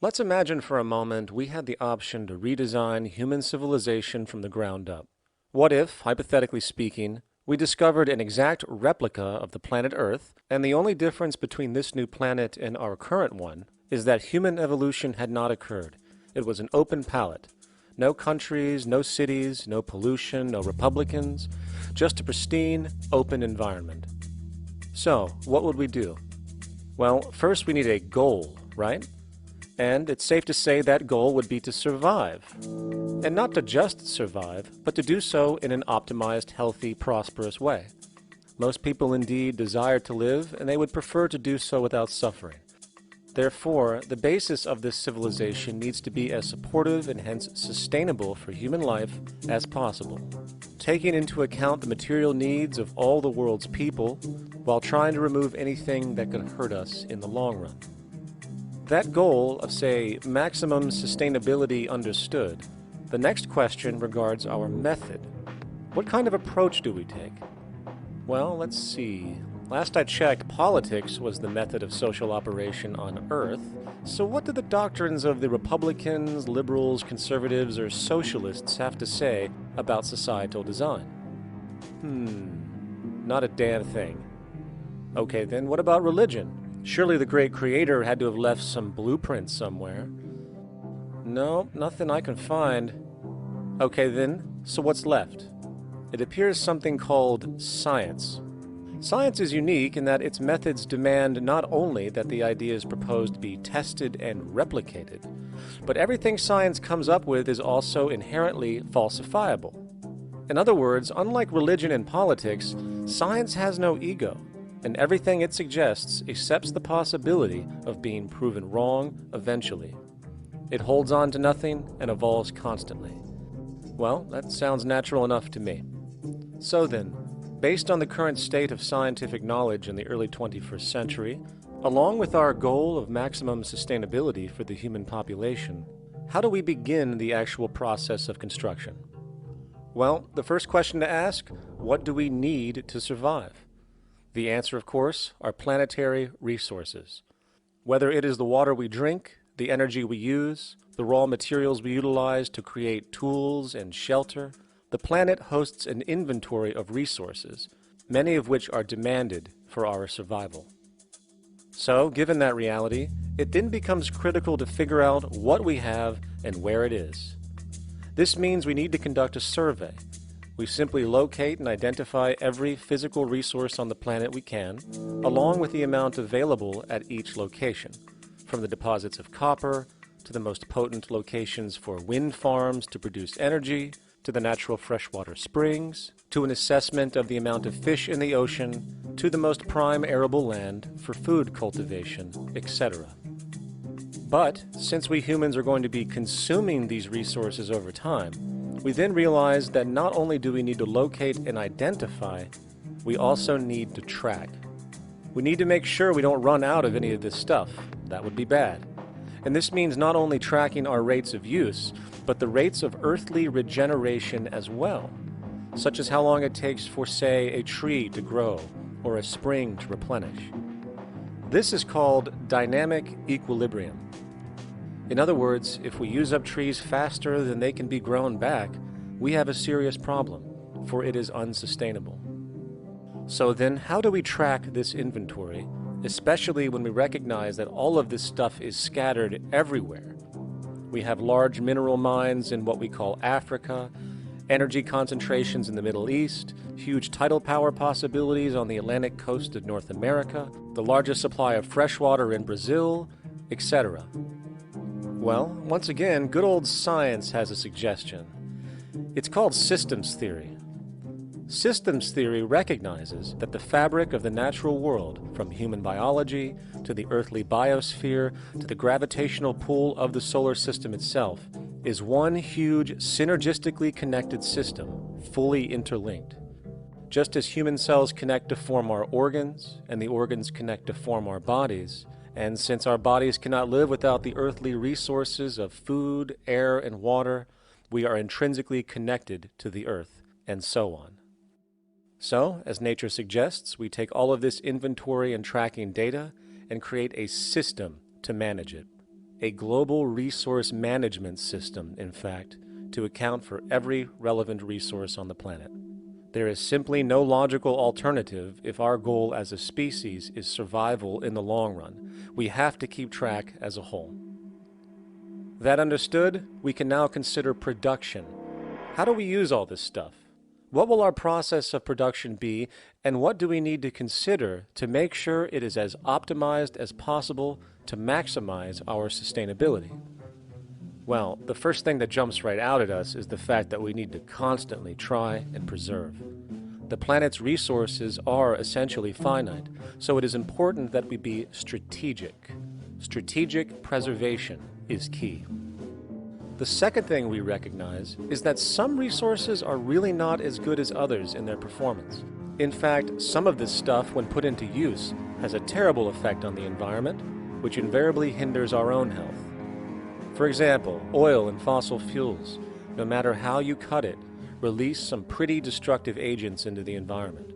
Let's imagine for a moment we had the option to redesign human civilization from the ground up. What if, hypothetically speaking, we discovered an exact replica of the planet Earth, and the only difference between this new planet and our current one is that human evolution had not occurred. It was an open palette. No countries, no cities, no pollution, no Republicans, just a pristine, open environment. So, what would we do? Well, first we need a goal, right? And it's safe to say that goal would be to survive. And not to just survive, but to do so in an optimized, healthy, prosperous way. Most people indeed desire to live, and they would prefer to do so without suffering. Therefore, the basis of this civilization needs to be as supportive and hence sustainable for human life as possible, taking into account the material needs of all the world's people while trying to remove anything that could hurt us in the long run. That goal of, say, maximum sustainability understood, the next question regards our method. What kind of approach do we take? Well, let's see. Last I checked, politics was the method of social operation on Earth. So what do the doctrines of the Republicans, liberals, conservatives, or socialists have to say about societal design? Not a damn thing. Okay, then what about religion? Surely the great creator had to have left some blueprint somewhere. No, nothing I can find. Okay then, so what's left? It appears something called science. Science is unique in that its methods demand not only that the ideas proposed be tested and replicated, but everything science comes up with is also inherently falsifiable. In other words, unlike religion and politics, science has no ego, and everything it suggests accepts the possibility of being proven wrong eventually. It holds on to nothing and evolves constantly. Well, that sounds natural enough to me. So then, based on the current state of scientific knowledge in the early 21st century, along with our goal of maximum sustainability for the human population, how do we begin the actual process of construction? Well, the first question to ask, what do we need to survive? The answer, of course, are planetary resources. Whether it is the water we drink, the energy we use, the raw materials we utilize to create tools and shelter, the planet hosts an inventory of resources, many of which are demanded for our survival. So, given that reality, it then becomes critical to figure out what we have and where it is. This means we need to conduct a survey. We simply locate and identify every physical resource on the planet we can, along with the amount available at each location, from the deposits of copper, to the most potent locations for wind farms to produce energy, to the natural freshwater springs, to an assessment of the amount of fish in the ocean, to the most prime arable land for food cultivation, etc. But, since we humans are going to be consuming these resources over time, we then realize that not only do we need to locate and identify, we also need to track. We need to make sure we don't run out of any of this stuff. That would be bad. And this means not only tracking our rates of use, but the rates of earthly regeneration as well, such as how long it takes for, say, a tree to grow or a spring to replenish. This is called dynamic equilibrium. In other words, if we use up trees faster than they can be grown back, we have a serious problem, for it is unsustainable. So then, how do we track this inventory, especially when we recognize that all of this stuff is scattered everywhere? We have large mineral mines in what we call Africa, energy concentrations in the Middle East, huge tidal power possibilities on the Atlantic coast of North America, the largest supply of fresh water in Brazil, etc. Well, once again, good old science has a suggestion. It's called systems theory. Systems theory recognizes that the fabric of the natural world, from human biology to the earthly biosphere to the gravitational pull of the solar system itself, is one huge synergistically connected system, fully interlinked. Just as human cells connect to form our organs, and the organs connect to form our bodies, and since our bodies cannot live without the earthly resources of food, air, and water, we are intrinsically connected to the earth, and so on. So, as nature suggests, we take all of this inventory and tracking data and create a system to manage it. a global resource management system, in fact, to account for every relevant resource on the planet. There is simply no logical alternative if our goal as a species is survival in the long run. We have to keep track as a whole. That understood, we can now consider production. How do we use all this stuff? What will our process of production be, and what do we need to consider to make sure it is as optimized as possible to maximize our sustainability? Well, the first thing that jumps right out at us is the fact that we need to constantly try and preserve. The planet's resources are essentially finite, so it is important that we be strategic. Strategic preservation is key. The second thing we recognize is that some resources are really not as good as others in their performance. In fact, some of this stuff, when put into use, has a terrible effect on the environment, which invariably hinders our own health. For example, oil and fossil fuels, no matter how you cut it, release some pretty destructive agents into the environment.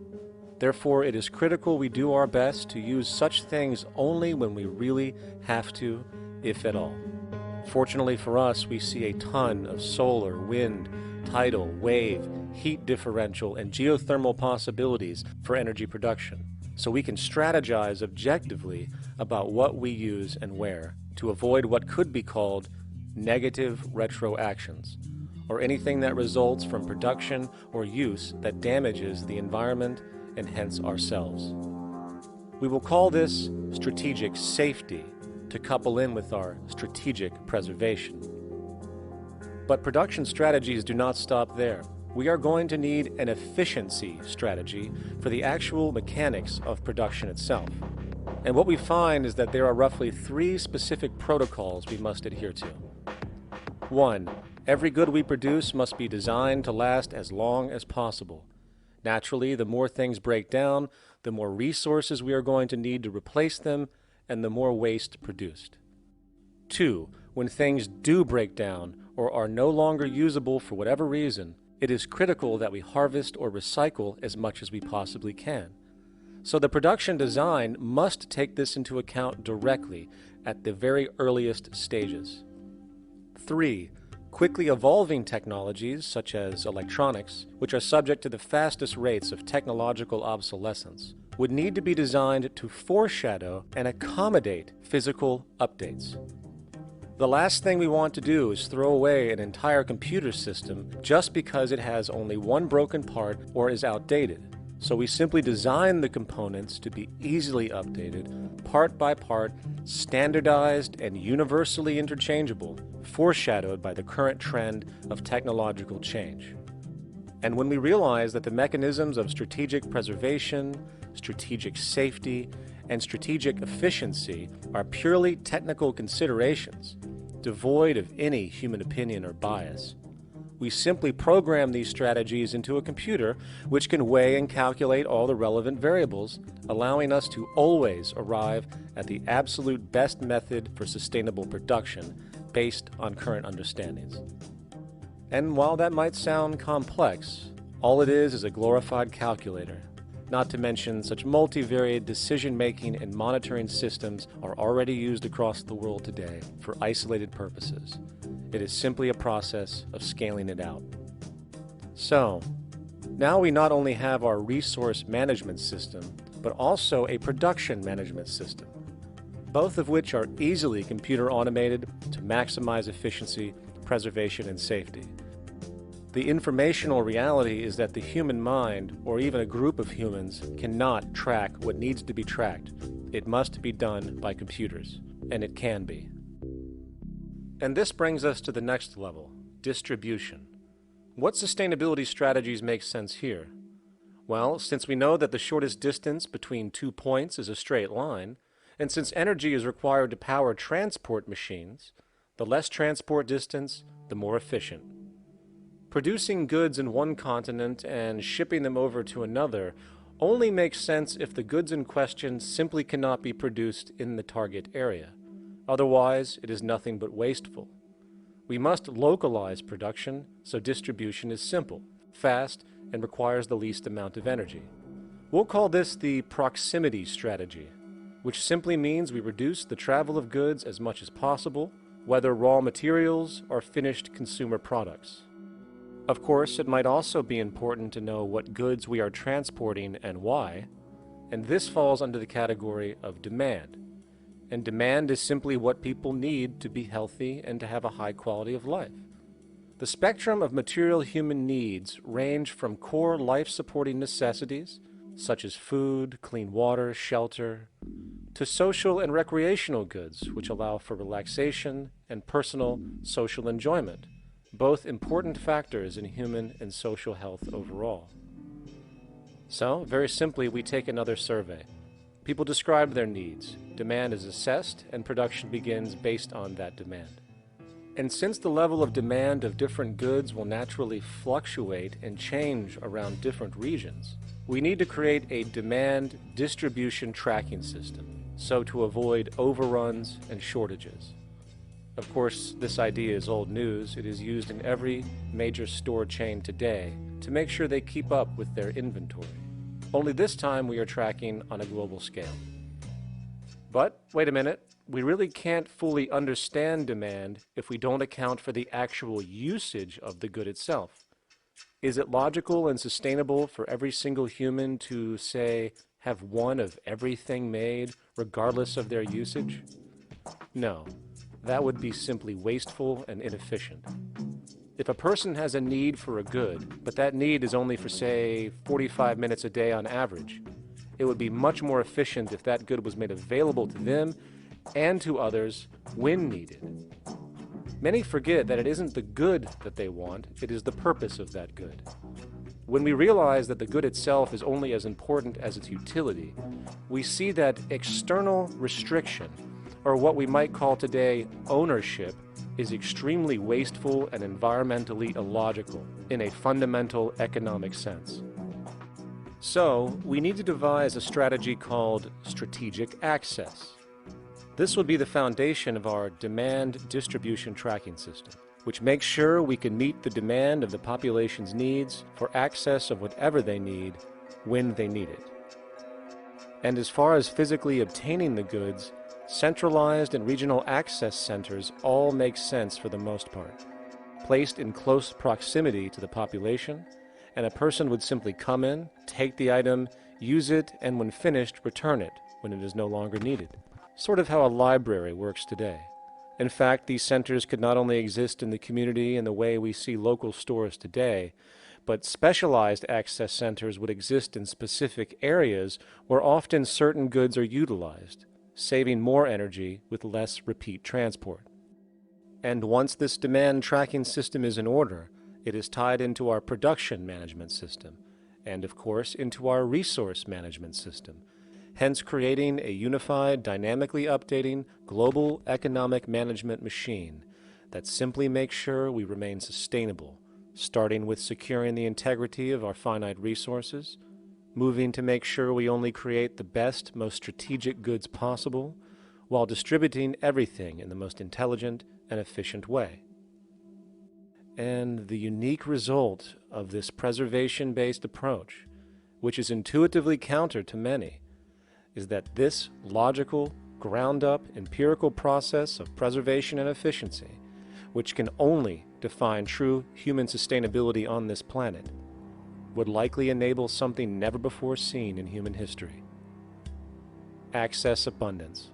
Therefore, it is critical we do our best to use such things only when we really have to, if at all. Fortunately for us, we see a ton of solar, wind, tidal, wave, heat differential, and geothermal possibilities for energy production, so we can strategize objectively about what we use and where to avoid what could be called negative retroactions, or anything that results from production or use that damages the environment and hence ourselves. We will call this strategic safety to couple in with our strategic preservation. But production strategies do not stop there. We are going to need an efficiency strategy for the actual mechanics of production itself. And what we find is that there are roughly 3 specific protocols we must adhere to. 1. Every good we produce must be designed to last as long as possible. Naturally, the more things break down, the more resources we are going to need to replace them, and the more waste produced. 2. When things do break down or are no longer usable for whatever reason, it is critical that we harvest or recycle as much as we possibly can. So the production design must take this into account directly at the very earliest stages. 3. Quickly evolving technologies, such as electronics, which are subject to the fastest rates of technological obsolescence, would need to be designed to foreshadow and accommodate physical updates. The last thing we want to do is throw away an entire computer system just because it has only one broken part or is outdated. So we simply design the components to be easily updated, part by part, standardized and universally interchangeable, foreshadowed by the current trend of technological change. And when we realize that the mechanisms of strategic preservation, strategic safety, and strategic efficiency are purely technical considerations, devoid of any human opinion or bias, we simply program these strategies into a computer which can weigh and calculate all the relevant variables, allowing us to always arrive at the absolute best method for sustainable production based on current understandings. And while that might sound complex, all it is a glorified calculator. Not to mention such multivariate decision-making and monitoring systems are already used across the world today for isolated purposes. It is simply a process of scaling it out. So, now we not only have our resource management system, but also a production management system, both of which are easily computer automated to maximize efficiency, preservation, and safety. The informational reality is that the human mind, or even a group of humans, cannot track what needs to be tracked. It must be done by computers, and it can be. And this brings us to the next level, distribution. What sustainability strategies make sense here? Well, since we know that the shortest distance between 2 points is a straight line, and since energy is required to power transport machines, the less transport distance, the more efficient. Producing goods in one continent and shipping them over to another only makes sense if the goods in question simply cannot be produced in the target area. Otherwise, it is nothing but wasteful. We must localize production so distribution is simple, fast, and requires the least amount of energy. We'll call this the proximity strategy. which simply means we reduce the travel of goods as much as possible, whether raw materials or finished consumer products. Of course, it might also be important to know what goods we are transporting and why, and this falls under the category of demand. And demand is simply what people need to be healthy and to have a high quality of life. The spectrum of material human needs range from core life-supporting necessities, such as food, clean water, shelter, to social and recreational goods, which allow for relaxation and personal social enjoyment, both important factors in human and social health overall. So, very simply, we take another survey. People describe their needs, demand is assessed, and production begins based on that demand. And since the level of demand of different goods will naturally fluctuate and change around different regions, we need to create a demand distribution tracking system, so to avoid overruns and shortages. Of course, this idea is old news. It is used in every major store chain today to make sure they keep up with their inventory. Only this time we are tracking on a global scale. But, wait a minute, we really can't fully understand demand if we don't account for the actual usage of the good itself. Is it logical and sustainable for every single human to, say, have one of everything made, regardless of their usage? No, that would be simply wasteful and inefficient. If a person has a need for a good, but that need is only for, say, 45 minutes a day on average, it would be much more efficient if that good was made available to them and to others when needed. Many forget that it isn't the good that they want, it is the purpose of that good. When we realize that the good itself is only as important as its utility, we see that external restriction, or what we might call today ownership, is extremely wasteful and environmentally illogical in a fundamental economic sense. So, we need to devise a strategy called strategic access. This will be the foundation of our demand distribution tracking system, which makes sure we can meet the demand of the population's needs for access of whatever they need when they need it. And as far as physically obtaining the goods, centralized and regional access centers all make sense for the most part, placed in close proximity to the population, and a person would simply come in, take the item, use it, and when finished, return it when it is no longer needed. Sort of how a library works today. In fact, these centers could not only exist in the community in the way we see local stores today, but specialized access centers would exist in specific areas where often certain goods are utilized, saving more energy with less repeat transport. And once this demand tracking system is in order, it is tied into our production management system, and of course into our resource management system, hence creating a unified, dynamically updating, global economic management machine that simply makes sure we remain sustainable, starting with securing the integrity of our finite resources, moving to make sure we only create the best, most strategic goods possible, while distributing everything in the most intelligent and efficient way. And the unique result of this preservation-based approach, which is intuitively counter to many, is that this logical, ground-up, empirical process of preservation and efficiency, which can only define true human sustainability on this planet, would likely enable something never before seen in human history. Access abundance,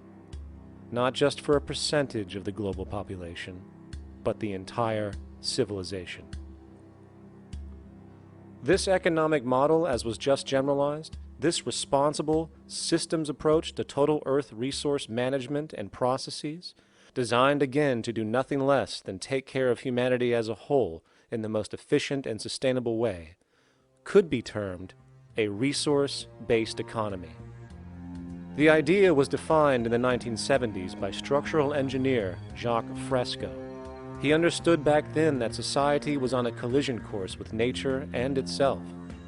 not just for a percentage of the global population, but the entire civilization. This economic model, as was just generalized, this responsible systems approach to total Earth resource management and processes, designed again to do nothing less than take care of humanity as a whole in the most efficient and sustainable way, could be termed a resource-based economy. The idea was defined in the 1970s by structural engineer Jacques Fresco. He understood back then that society was on a collision course with nature and itself,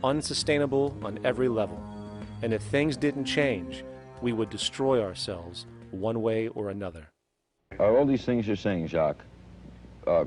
unsustainable on every level. And if things didn't change, we would destroy ourselves one way or another. All these things you're saying, Jacques,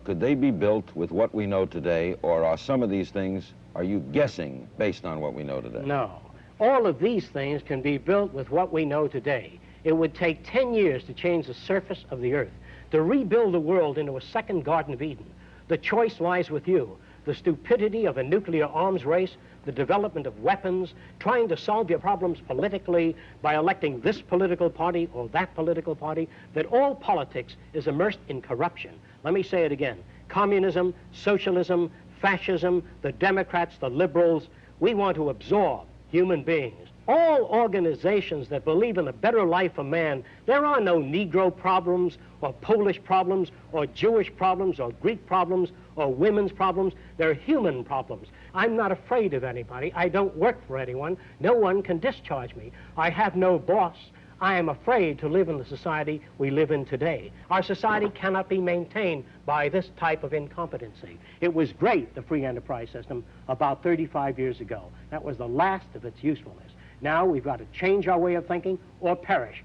could they be built with what we know today, or are some of these things, are you guessing based on what we know today? No. All of these things can be built with what we know today. It would take 10 years to change the surface of the earth, to rebuild the world into a second Garden of Eden. The choice lies with you. The stupidity of a nuclear arms race, the development of weapons, trying to solve your problems politically by electing this political party or that political party, that all politics is immersed in corruption. Let me say it again. Communism, socialism, fascism, the Democrats, the liberals, we want to absorb human beings. All organizations that believe in a better life for man, there are no Negro problems or Polish problems or Jewish problems or Greek problems or women's problems. They're human problems. I'm not afraid of anybody. I don't work for anyone. No one can discharge me. I have no boss. I am afraid to live in the society we live in today. Our society cannot be maintained by this type of incompetency. It was great, the free enterprise system, about 35 years ago. That was the last of its usefulness. Now we've got to change our way of thinking or perish.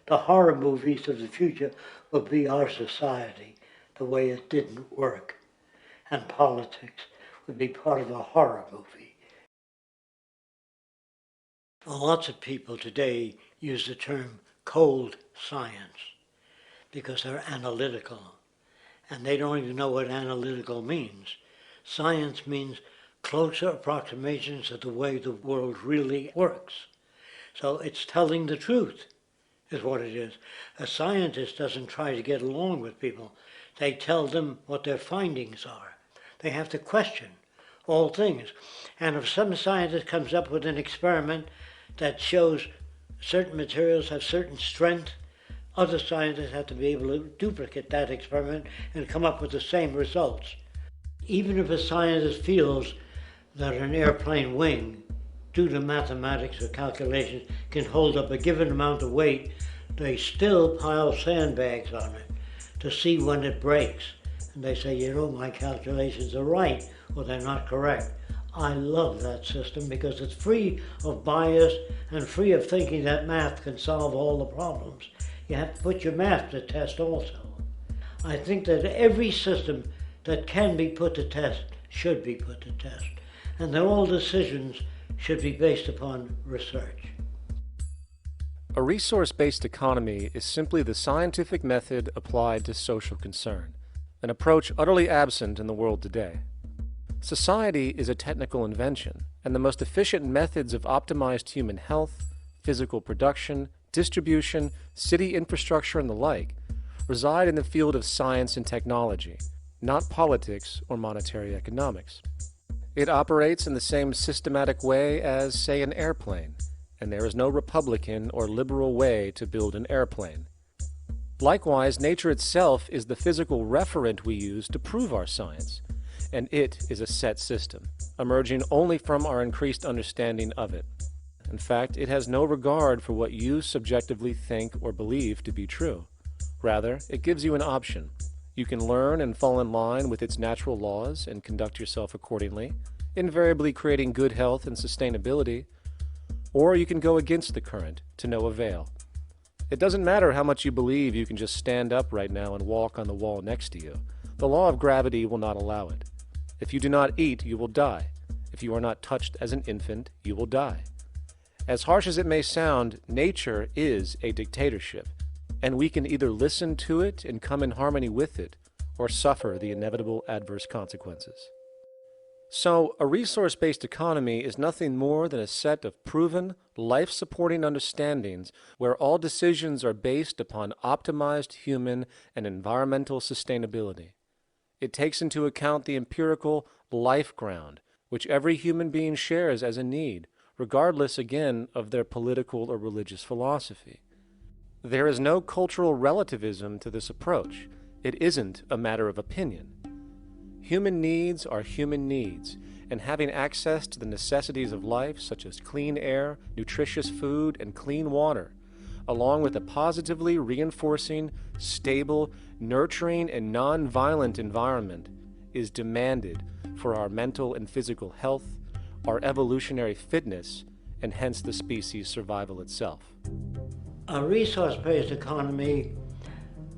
The horror movies of the future will be our society, the way it didn't work. And politics would be part of a horror movie. Lots of people today use the term cold science because they're analytical. And they don't even know what analytical means. Science means closer approximations of the way the world really works. So it's telling the truth, is what it is. A scientist doesn't try to get along with people. They tell them what their findings are. They have to question all things. And if some scientist comes up with an experiment that shows certain materials have certain strength, other scientists have to be able to duplicate that experiment and come up with the same results. Even if a scientist feels that an airplane wing, due to mathematics or calculations, can hold up a given amount of weight, they still pile sandbags on it to see when it breaks. And they say, you know, my calculations are right, or they're not correct. I love that system because it's free of bias and free of thinking that math can solve all the problems. You have to put your math to test also. I think that every system that can be put to test should be put to test, and that all decisions should be based upon research. A resource-based economy is simply the scientific method applied to social concern, an approach utterly absent in the world today. Society is a technical invention, and the most efficient methods of optimized human health, physical production, distribution, city infrastructure, and the like reside in the field of science and technology, not politics or monetary economics. It operates in the same systematic way as, say, an airplane, and there is no Republican or liberal way to build an airplane. Likewise, nature itself is the physical referent we use to prove our science, and it is a set system, emerging only from our increased understanding of it. In fact, it has no regard for what you subjectively think or believe to be true. Rather, it gives you an option. You can learn and fall in line with its natural laws and conduct yourself accordingly, invariably creating good health and sustainability, or you can go against the current to no avail. It doesn't matter how much you believe you can just stand up right now and walk on the wall next to you. The law of gravity will not allow it. If you do not eat, you will die. If you are not touched as an infant, you will die. As harsh as it may sound, nature is a dictatorship, and we can either listen to it and come in harmony with it, or suffer the inevitable adverse consequences. So, a resource-based economy is nothing more than a set of proven, life-supporting understandings where all decisions are based upon optimized human and environmental sustainability. It takes into account the empirical life ground, which every human being shares as a need, regardless, again, of their political or religious philosophy. There is no cultural relativism to this approach. It isn't a matter of opinion. Human needs are human needs, and having access to the necessities of life, such as clean air, nutritious food, and clean water, along with a positively reinforcing, stable, nurturing, and non-violent environment, is demanded for our mental and physical health, our evolutionary fitness, and hence the species' survival itself. A resource-based economy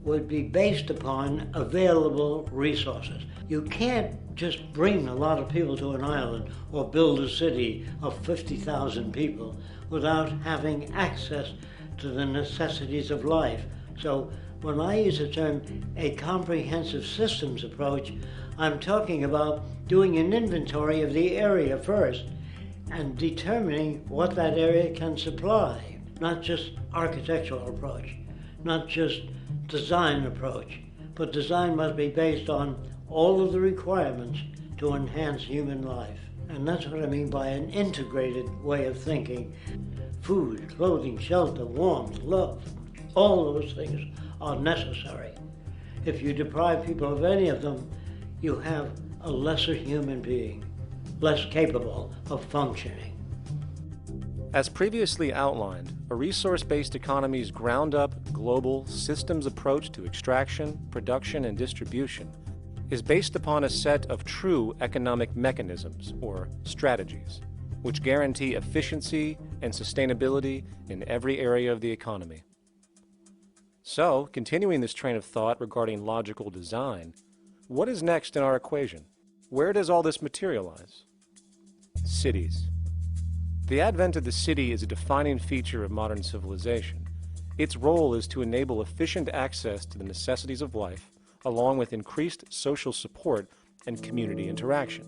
would be based upon available resources. You can't just bring a lot of people to an island or build a city of 50,000 people without having access to the necessities of life. So when I use the term a comprehensive systems approach, I'm talking about doing an inventory of the area first and determining what that area can supply, not just architectural approach, not just design approach, but design must be based on all of the requirements to enhance human life. And that's what I mean by an integrated way of thinking. Food, clothing, shelter, warmth, love, all those things are necessary. If you deprive people of any of them, you have a lesser human being, less capable of functioning. As previously outlined, a resource-based economy's ground-up, global, systems approach to extraction, production, and distribution is based upon a set of true economic mechanisms, or strategies, which guarantee efficiency and sustainability in every area of the economy. So, continuing this train of thought regarding logical design, what is next in our equation? Where does all this materialize? Cities. The advent of the city is a defining feature of modern civilization. Its role is to enable efficient access to the necessities of life, along with increased social support and community interaction.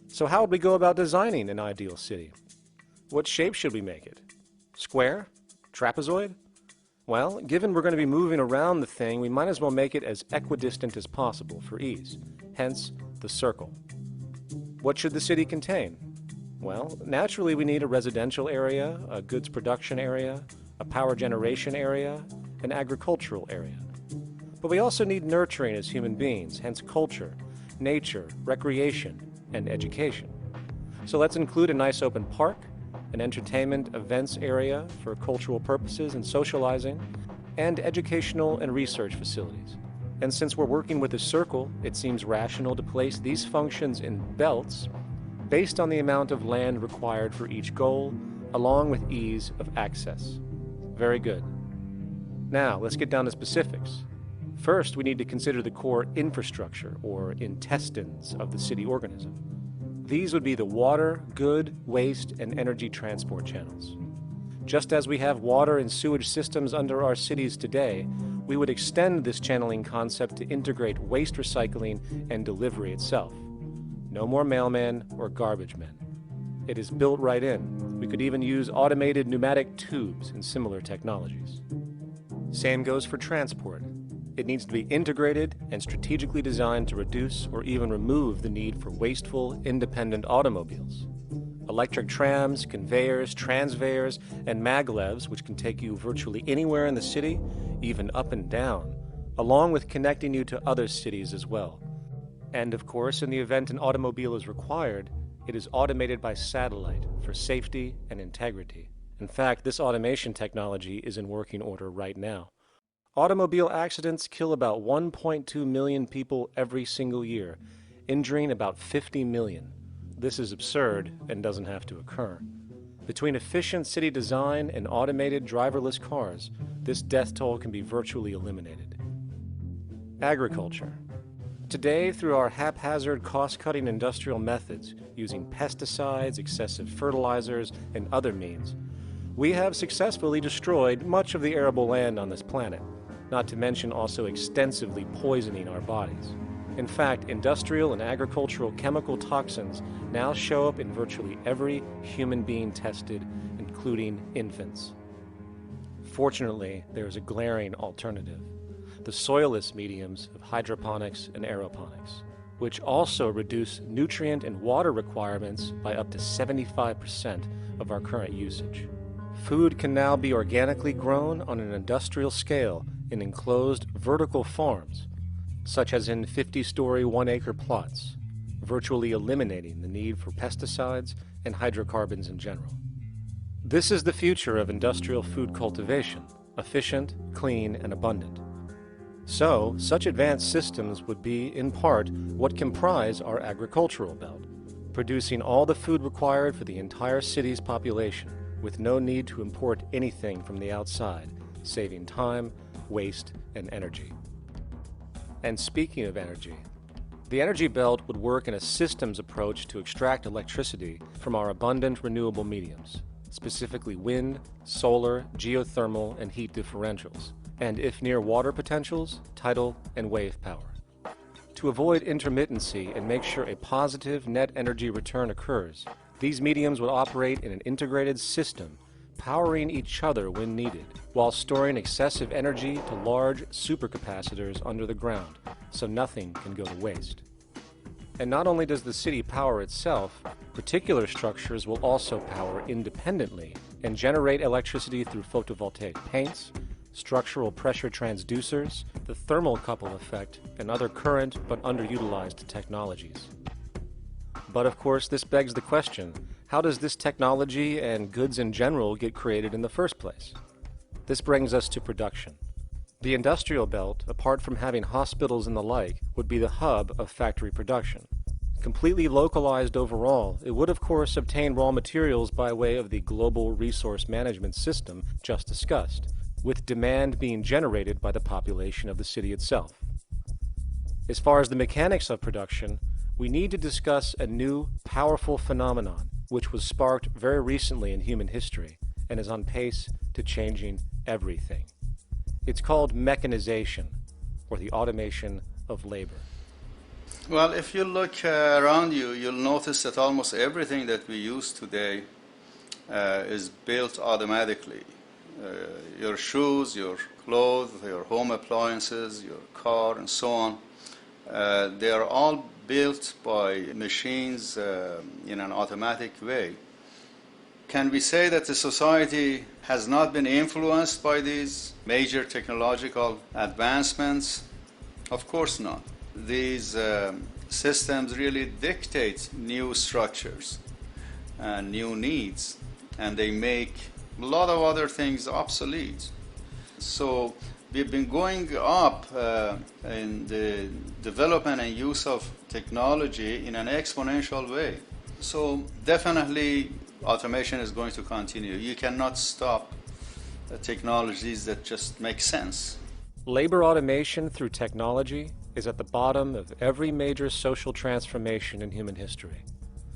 So how would we go about designing an ideal city? What shape should we make it? Square? Trapezoid? Well, given we're going to be moving around the thing, we might as well make it as equidistant as possible for ease, hence the circle. What should the city contain? Well, naturally we need a residential area, a goods production area, a power generation area, an agricultural area. But we also need nurturing as human beings, hence culture, nature, recreation, and education. So let's include a nice open park, an entertainment events area for cultural purposes and socializing, and educational and research facilities. And since we're working with a circle, it seems rational to place these functions in belts based on the amount of land required for each goal, along with ease of access. Very good. Now, let's get down to specifics. First, we need to consider the core infrastructure, or intestines, of the city organism. These would be the water, good, waste, and energy transport channels. Just as we have water and sewage systems under our cities today, we would extend this channeling concept to integrate waste recycling and delivery itself. No more mailmen or garbage men. It is built right in. We could even use automated pneumatic tubes and similar technologies. Same goes for transport. It needs to be integrated and strategically designed to reduce or even remove the need for wasteful, independent automobiles. Electric trams, conveyors, transveyors, and maglevs, which can take you virtually anywhere in the city, even up and down, along with connecting you to other cities as well. And of course, in the event an automobile is required, it is automated by satellite for safety and integrity. In fact, this automation technology is in working order right now. Automobile accidents kill about 1.2 million people every single year, injuring about 50 million. This is absurd and doesn't have to occur. Between efficient city design and automated driverless cars, this death toll can be virtually eliminated. Agriculture. Today, through our haphazard, cost-cutting industrial methods, using pesticides, excessive fertilizers, and other means, we have successfully destroyed much of the arable land on this planet, not to mention also extensively poisoning our bodies. In fact, industrial and agricultural chemical toxins now show up in virtually every human being tested, including infants. Fortunately, there is a glaring alternative: the soilless mediums of hydroponics and aeroponics, which also reduce nutrient and water requirements by up to 75% of our current usage. Food can now be organically grown on an industrial scale in enclosed vertical farms, such as in 50-story 1-acre plots, virtually eliminating the need for pesticides and hydrocarbons in general. This is the future of industrial food cultivation, efficient, clean, and abundant. So, such advanced systems would be, in part, what comprise our agricultural belt, producing all the food required for the entire city's population, with no need to import anything from the outside, saving time, waste, and energy. And speaking of energy, the energy belt would work in a systems approach to extract electricity from our abundant renewable mediums, specifically wind, solar, geothermal, and heat differentials, and if near water potentials, tidal and wave power. To avoid intermittency and make sure a positive net energy return occurs, these mediums would operate in an integrated system, powering each other when needed, while storing excessive energy to large supercapacitors under the ground, so nothing can go to waste. And not only does the city power itself, particular structures will also power independently and generate electricity through photovoltaic paints, structural pressure transducers, the thermocouple effect, and other current but underutilized technologies. But of course, this begs the question, how does this technology and goods in general get created in the first place? This brings us to production. The industrial belt, apart from having hospitals and the like, would be the hub of factory production. Completely localized overall, it would of course obtain raw materials by way of the global resource management system just discussed, with demand being generated by the population of the city itself. As far as the mechanics of production, we need to discuss a new, powerful phenomenon which was sparked very recently in human history and is on pace to changing everything. It's called mechanization, or the automation of labor. Well, if you look around you, you'll notice that almost everything that we use today is built automatically. Your shoes, your clothes, your home appliances, your car, and so on, they are all built by machines in an automatic way. Can we say that the society has not been influenced by these major technological advancements? Of course not. These systems really dictate new structures and new needs, and they make a lot of other things obsolete. So we've been going up in the development and use of technology in an exponential way. So definitely automation is going to continue. You cannot stop technologies that just make sense. Labor automation through technology is at the bottom of every major social transformation in human history.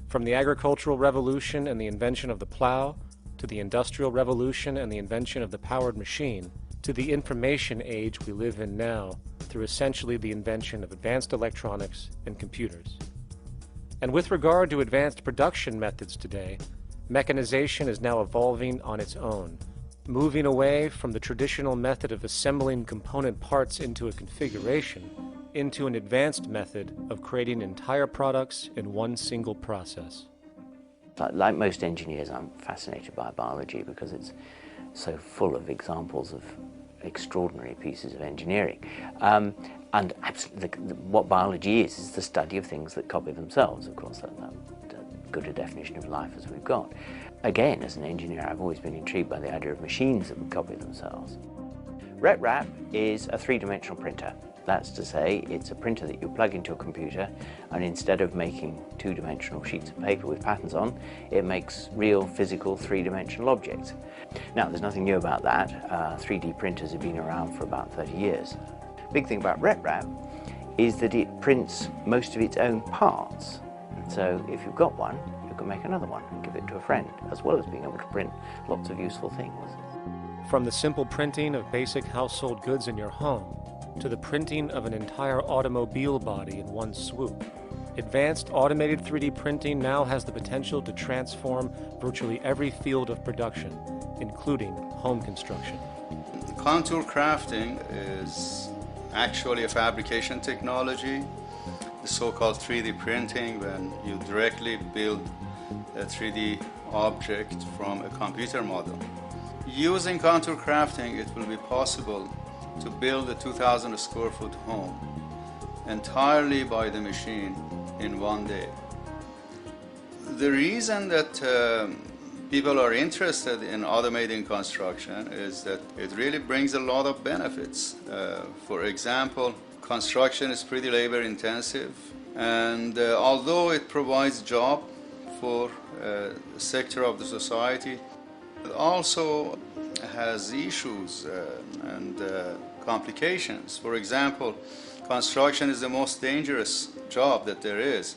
From the agricultural revolution and the invention of the plow, to the industrial revolution and the invention of the powered machine, to the information age we live in now, through essentially the invention of advanced electronics and computers. And with regard to advanced production methods today, mechanization is now evolving on its own, moving away from the traditional method of assembling component parts into a configuration into an advanced method of creating entire products in one single process. Like most engineers, I'm fascinated by biology because it's so full of examples of extraordinary pieces of engineering. And absolutely, what biology is the study of things that copy themselves. Of course, that's good a definition of life as we've got. Again, as an engineer, I've always been intrigued by the idea of machines that would copy themselves. RepRap is a three-dimensional printer. That's to say, it's a printer that you plug into a computer, and instead of making two-dimensional sheets of paper with patterns on, it makes real, physical, three-dimensional objects. Now, there's nothing new about that. 3D printers have been around for about 30 years. Big thing about RepRap is that it prints most of its own parts. So if you've got one, you can make another one and give it to a friend, as well as being able to print lots of useful things. From the simple printing of basic household goods in your home, to the printing of an entire automobile body in one swoop, advanced automated 3D printing now has the potential to transform virtually every field of production, including home construction. Contour crafting is actually a fabrication technology, the so-called 3D printing, when you directly build a 3D object from a computer model. Using contour crafting, it will be possible to build a 2,000 square foot home entirely by the machine in one day. The reason that people are interested in automating construction is that it really brings a lot of benefits. For example, construction is pretty labor intensive, and although it provides job for a sector of the society, it also has issues and complications. For example, construction is the most dangerous job that there is.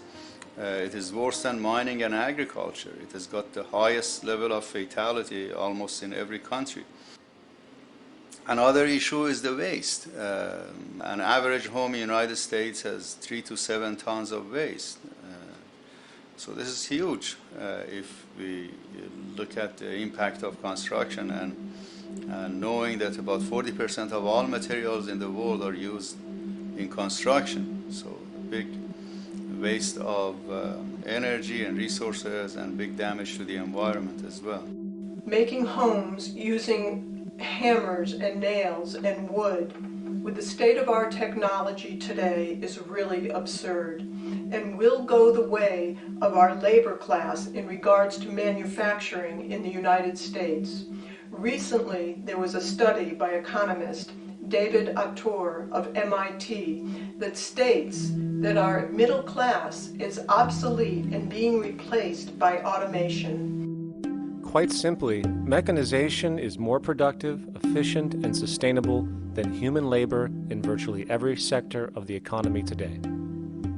It is worse than mining and agriculture. It has got the highest level of fatality almost in every country. Another issue is the waste. An average home in the United States has 3 to 7 tons of waste. So this is huge if we look at the impact of construction and knowing that about 40% of all materials in the world are used in construction. So big waste of energy and resources and big damage to the environment as well. Making homes using hammers and nails and wood with the state of our technology today is really absurd and will go the way of our labor class in regards to manufacturing in the United States. Recently, there was a study by economist David Autor of MIT that states that our middle class is obsolete and being replaced by automation. Quite simply, mechanization is more productive, efficient, and sustainable than human labor in virtually every sector of the economy today.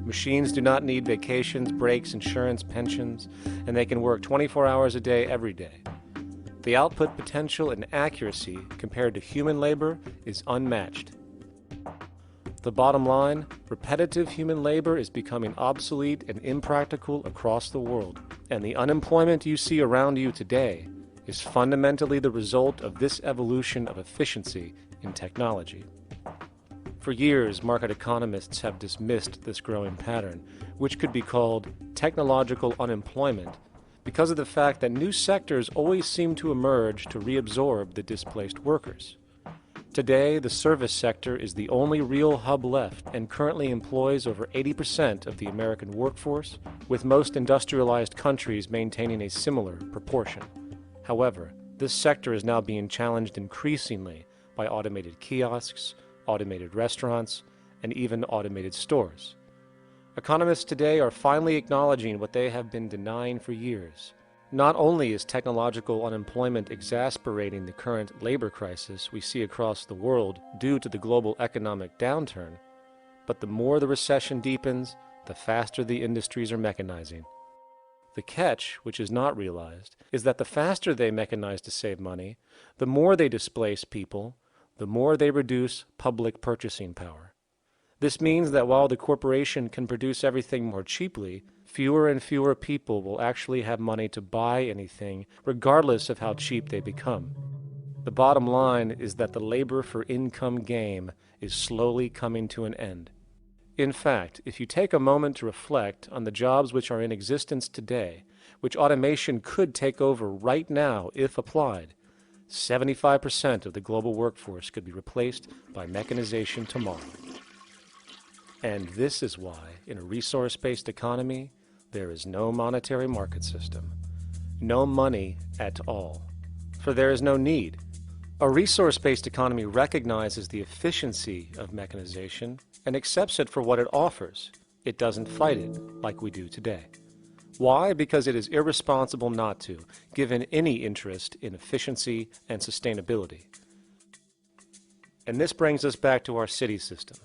Machines do not need vacations, breaks, insurance, pensions, and they can work 24 hours a day every day. The output potential and accuracy compared to human labor is unmatched. The bottom line, repetitive human labor is becoming obsolete and impractical across the world, and the unemployment you see around you today is fundamentally the result of this evolution of efficiency in technology. For years, market economists have dismissed this growing pattern, which could be called technological unemployment, because of the fact that new sectors always seem to emerge to reabsorb the displaced workers. Today, the service sector is the only real hub left and currently employs over 80% of the American workforce, with most industrialized countries maintaining a similar proportion. However, this sector is now being challenged increasingly by automated kiosks, automated restaurants, and even automated stores. Economists today are finally acknowledging what they have been denying for years. Not only is technological unemployment exacerbating the current labor crisis we see across the world due to the global economic downturn, but the more the recession deepens, the faster the industries are mechanizing. The catch, which is not realized, is that the faster they mechanize to save money, the more they displace people, the more they reduce public purchasing power. This means that while the corporation can produce everything more cheaply, fewer and fewer people will actually have money to buy anything, regardless of how cheap they become. The bottom line is that the labor for income game is slowly coming to an end. In fact, if you take a moment to reflect on the jobs which are in existence today, which automation could take over right now if applied, 75% of the global workforce could be replaced by mechanization tomorrow. And this is why, in a resource-based economy, there is no monetary market system, no money at all, for there is no need. A resource-based economy recognizes the efficiency of mechanization and accepts it for what it offers. It doesn't fight it like we do today. Why? Because it is irresponsible not to, given any interest in efficiency and sustainability. And this brings us back to our city system.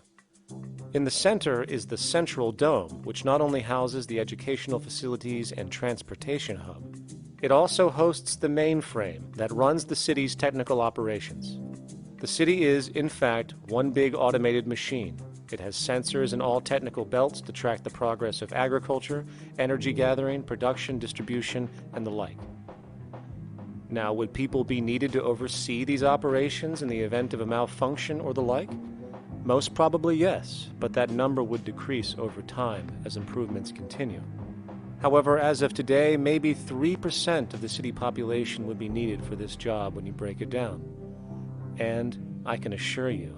In the center is the central dome, which not only houses the educational facilities and transportation hub, it also hosts the mainframe that runs the city's technical operations. The city is, in fact, one big automated machine. It has sensors in all technical belts to track the progress of agriculture, energy gathering, production, distribution, and the like. Now, would people be needed to oversee these operations in the event of a malfunction or the like? Most probably yes, but that number would decrease over time as improvements continue. However, as of today, maybe 3% of the city population would be needed for this job when you break it down. And I can assure you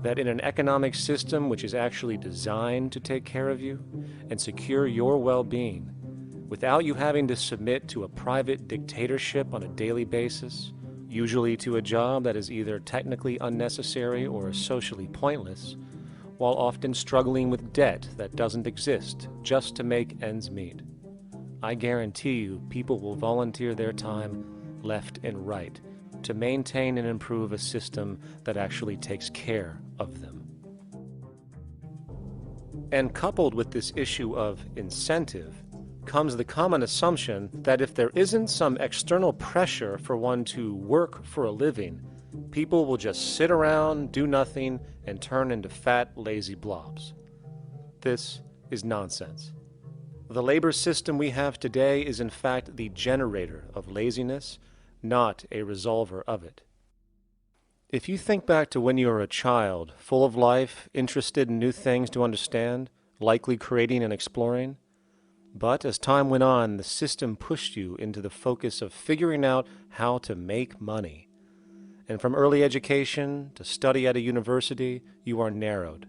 that in an economic system which is actually designed to take care of you and secure your well-being, without you having to submit to a private dictatorship on a daily basis, usually to a job that is either technically unnecessary or socially pointless, while often struggling with debt that doesn't exist just to make ends meet. I guarantee you people will volunteer their time left and right to maintain and improve a system that actually takes care of them. And coupled with this issue of incentive comes the common assumption that if there isn't some external pressure for one to work for a living, people will just sit around, do nothing, and turn into fat, lazy blobs. This is nonsense. The labor system we have today is in fact the generator of laziness, not a resolver of it. If you think back to when you were a child, full of life, interested in new things to understand, likely creating and exploring, but as time went on, the system pushed you into the focus of figuring out how to make money. And from early education to study at a university, you are narrowed,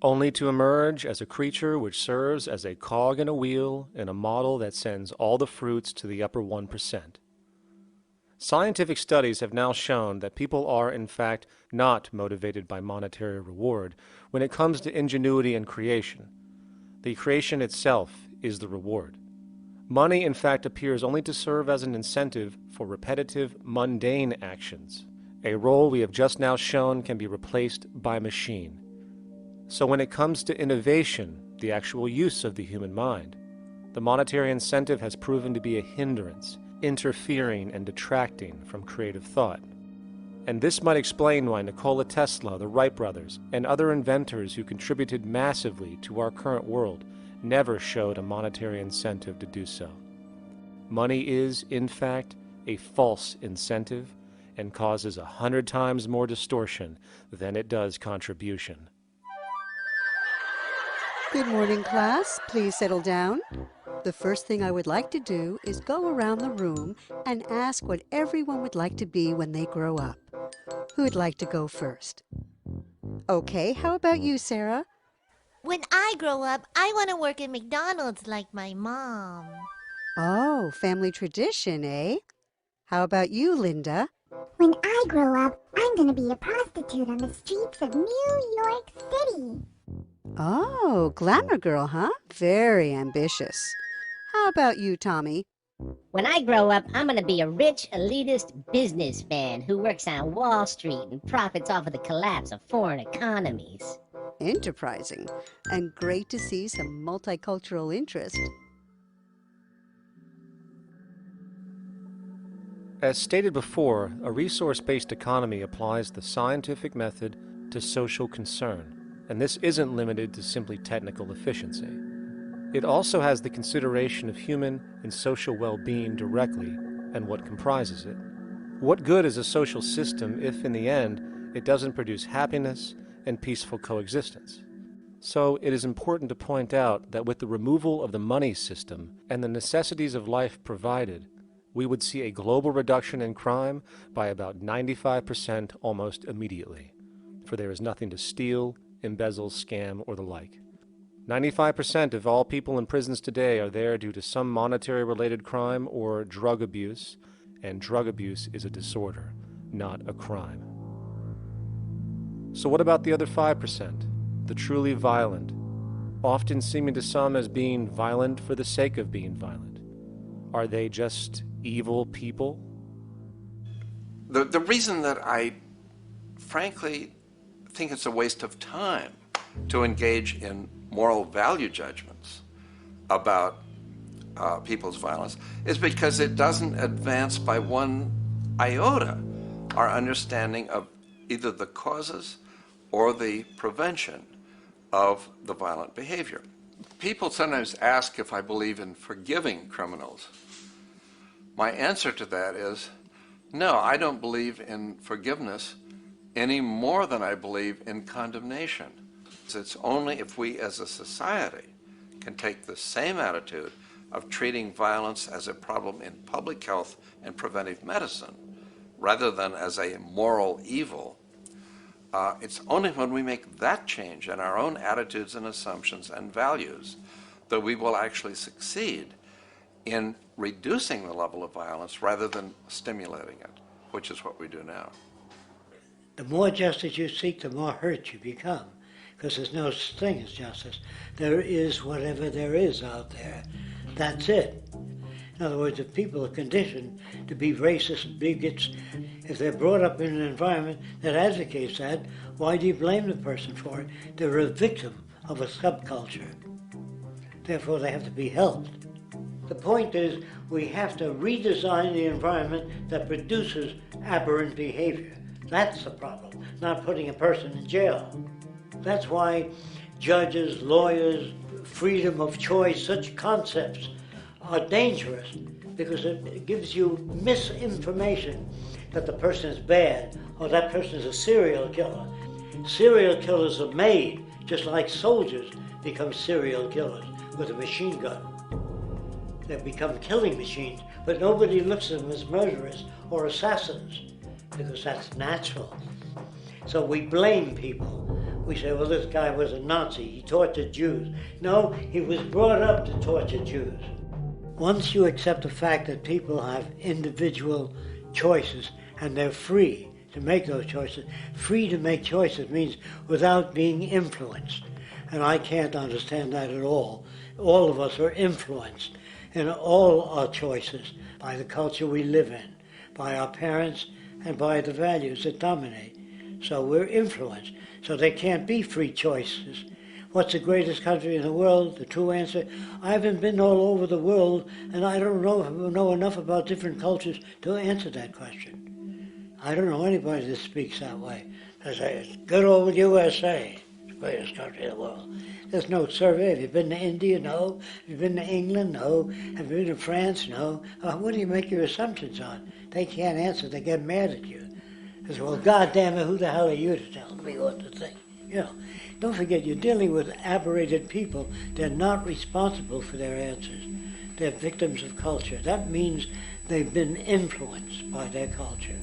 only to emerge as a creature which serves as a cog in a wheel in a model that sends all the fruits to the upper 1%. Scientific studies have now shown that people are, in fact, not motivated by monetary reward when it comes to ingenuity and creation. The creation itself is the reward. Money, in fact, appears only to serve as an incentive for repetitive, mundane actions, a role we have just now shown can be replaced by machine. So when it comes to innovation, the actual use of the human mind, the monetary incentive has proven to be a hindrance, interfering and detracting from creative thought. And this might explain why Nikola Tesla, the Wright brothers, and other inventors who contributed massively to our current world never showed a monetary incentive to do so. Money is, in fact, a false incentive and causes 100 times more distortion than it does contribution. Good morning, class. Please settle down. The first thing I would like to do is go around the room and ask what everyone would like to be when they grow up. Who'd like to go first? Okay, how about you, Sarah? When I grow up, I want to work at McDonald's like my mom. Oh, family tradition, eh? How about you, Linda? When I grow up, I'm going to be a prostitute on the streets of New York City. Oh, glamour girl, huh? Very ambitious. How about you, Tommy? When I grow up, I'm going to be a rich, elitist businessman who works on Wall Street and profits off of the collapse of foreign economies. Enterprising, and great to see some multicultural interest. As stated before, a resource-based economy applies the scientific method to social concern, and this isn't limited to simply technical efficiency. It also has the consideration of human and social well-being directly and what comprises it. What good is a social system if, in the end, it doesn't produce happiness and peaceful coexistence? So it is important to point out that with the removal of the money system and the necessities of life provided, we would see a global reduction in crime by about 95% almost immediately, for there is nothing to steal, embezzle, scam, or the like. 95% of all people in prisons today are there due to some monetary-related crime or drug abuse, and drug abuse is a disorder, not a crime. So what about the other 5%, the truly violent, often seeming to some as being violent for the sake of being violent? Are they just evil people? The reason that I frankly think it's a waste of time to engage in moral value judgments about people's violence is because it doesn't advance by one iota our understanding of either the causes or the prevention of the violent behavior. People sometimes ask if I believe in forgiving criminals. My answer to that is, no, I don't believe in forgiveness any more than I believe in condemnation. It's only if we as a society can take the same attitude of treating violence as a problem in public health and preventive medicine rather than as a moral evil. It's only when we make that change in our own attitudes and assumptions and values that we will actually succeed in reducing the level of violence rather than stimulating it, which is what we do now. The more justice you seek, the more hurt you become, because there's no such thing as justice. There is whatever there is out there. That's it. In other words, if people are conditioned to be racist, bigots, if they're brought up in an environment that advocates that, why do you blame the person for it? They're a victim of a subculture. Therefore, they have to be helped. The point is, we have to redesign the environment that produces aberrant behavior. That's the problem, not putting a person in jail. That's why judges, lawyers, freedom of choice, such concepts are dangerous, because it gives you misinformation that the person is bad or that person is a serial killer. Serial killers are made, just like soldiers become serial killers with a machine gun. They become killing machines, but nobody looks at them as murderers or assassins, because that's natural. So we blame people. We say, well, this guy was a Nazi, he tortured Jews. No, he was brought up to torture Jews. Once you accept the fact that people have individual choices and they're free to make those choices, free to make choices means without being influenced. And I can't understand that at all. All of us are influenced in all our choices by the culture we live in, by our parents, and by the values that dominate. So we're influenced. So there can't be free choices. What's the greatest country in the world? The true answer, I haven't been all over the world, and I don't know enough about different cultures to answer that question. I don't know anybody that speaks that way. They say, it's good old USA, the greatest country in the world. There's no survey. Have you been to India? No. Have you been to England? No. Have you been to France? No. What do you make your assumptions on? They can't answer. They get mad at you. They say, well, goddamn it, who the hell are you to tell me what to think? You know, don't forget, you're dealing with aberrated people. They're not responsible for their answers. They're victims of culture. That means they've been influenced by their culture.